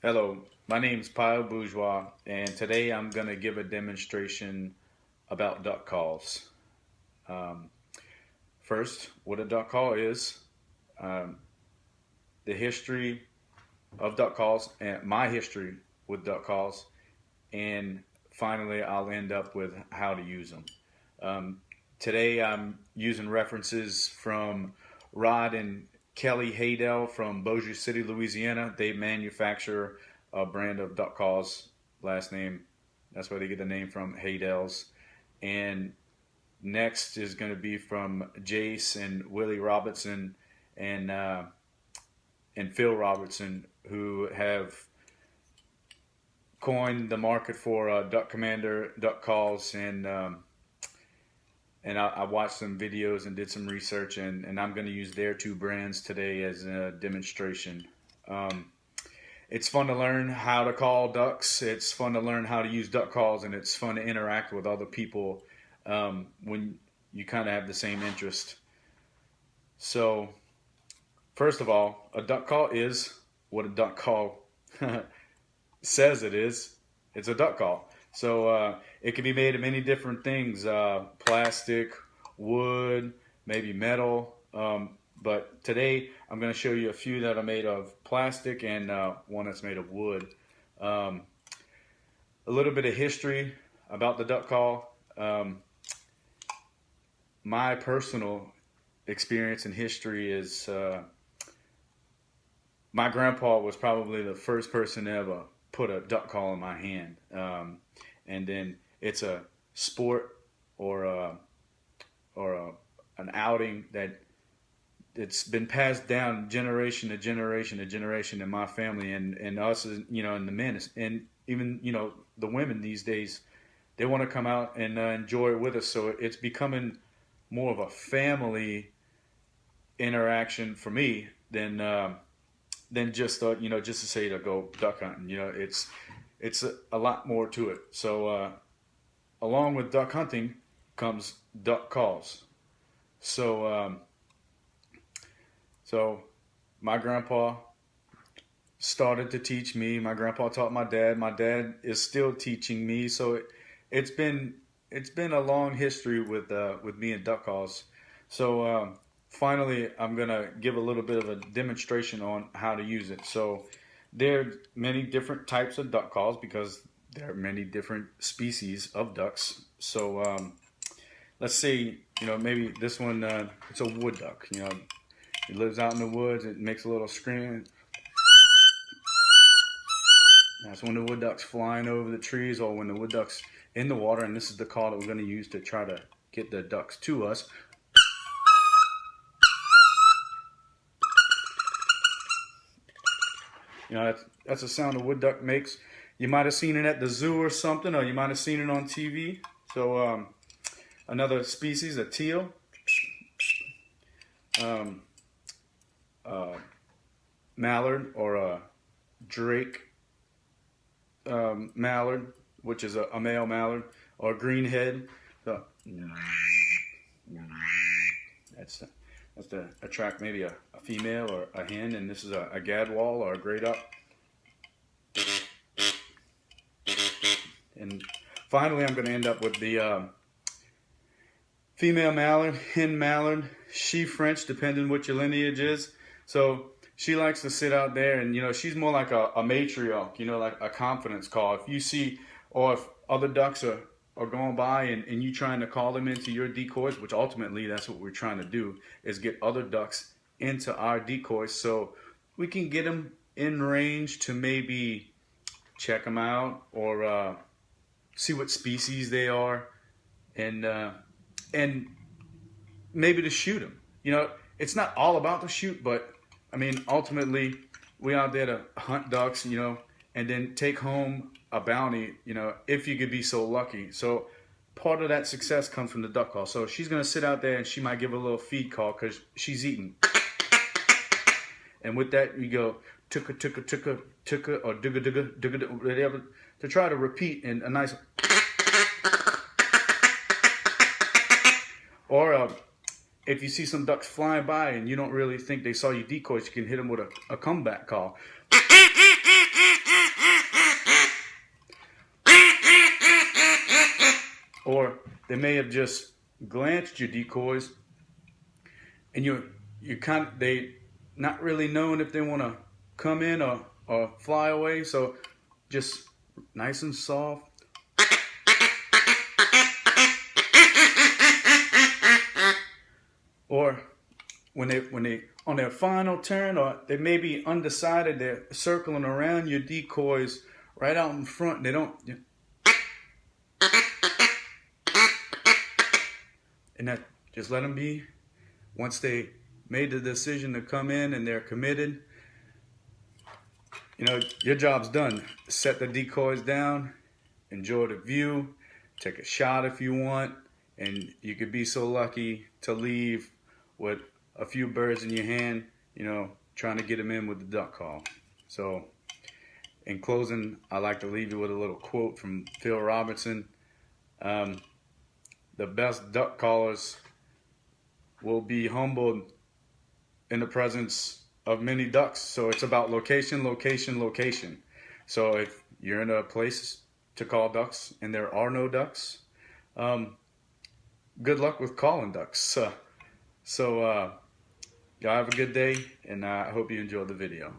Hello, my name is Pyle Bourgeois, and today I'm going to give a demonstration about duck calls. Um, First, what a duck call is, um, the history of duck calls, and my history with duck calls, and finally, I'll end up with how to use them. Um, Today, I'm using references from Rod and Kelly Haydell from Bossier City, Louisiana. They manufacture a brand of duck calls, last name. That's where they get the name from, Haydells. And next is going to be from Jace and Willie Robertson and uh, and Phil Robertson, who have coined the market for Duck Commander duck calls, and I watched some videos and did some research, and I'm going to use their two brands today as a demonstration. Um, it's fun to learn how to call ducks. It's fun to learn how to use duck calls, and it's fun to interact with other people when you kind of have the same interest. So, first of all, a duck call is what a duck call says it is. It's a duck call. So it can be made of many different things: plastic, wood, maybe metal. But today I'm going to show you a few that are made of plastic and one that's made of wood. Um, a little bit of history about the duck call. My personal experience and history is my grandpa was probably the first person to ever put a duck call in my hand. And then it's a sport or an outing that it's been passed down generation to generation to generation in my family, and us, and the men, and even the women these days, they want to come out and enjoy it with us. So it's becoming more of a family interaction for me than just just to say to go duck hunting. It's a lot more to it. So along with duck hunting comes duck calls. So so my grandpa started to teach me. My grandpa taught my dad. My dad is still teaching me. So it's been a long history with me and duck calls. So finally, I'm gonna give a little bit of a demonstration on how to use it. So there are many different types of duck calls because there are many different species of ducks. So let's say maybe this one, it's a wood duck. It lives out in the woods. It makes a little scream. That's when the wood duck's flying over the trees, or when the wood duck's in the water. And this is the call that we're going to use to try to get the ducks to us. That's the sound a wood duck makes. You might have seen it at the zoo or something, or you might have seen it on TV. So another species, a teal. Mallard, or a drake mallard, which is a male mallard, or a greenhead. So that's to attract maybe a female or a hen, and this is a gadwall or a gray duck. And finally, I'm going to end up with the female mallard, hen mallard, she French, depending what your lineage is. So she likes to sit out there, and she's more like a matriarch, like a confidence call. If you see, or if other ducks are going by and you trying to call them into your decoys, which ultimately that's what we're trying to do, is get other ducks into our decoys so we can get them in range to maybe check them out, or see what species they are, and maybe to shoot them. It's not all about the shoot, but I mean, ultimately, we out there to hunt ducks, and then take home a bounty, if you could be so lucky. So part of that success comes from the duck call. So she's going to sit out there and she might give a little feed call because she's eating. And with that, you go tuka, tuka, tuka, tuka, or dugga, dugga, dugga, whatever, to try to repeat in a nice. Or if you see some ducks flying by and you don't really think they saw your decoys, you can hit them with a comeback call. or they may have just glanced your decoys, and you kind of, they not really knowing if they want to come in or fly away. So just nice and soft. Or when they on their final turn, or they may be undecided, they're circling around your decoys right out in front. They don't, and that, just let them be. Once they made the decision to come in and they're committed, you know, your job's done. Set the decoys down, enjoy the view, take a shot if you want, and you could be so lucky to leave with a few birds in your hand, you know, trying to get them in with the duck call. So in closing, I like to leave you with a little quote from Phil Robertson. The best duck callers will be humbled in the presence of many ducks. So it's about location, location, location. So if you're in a place to call ducks and there are no ducks, good luck with calling ducks. Y'all have a good day, and I hope you enjoyed the video.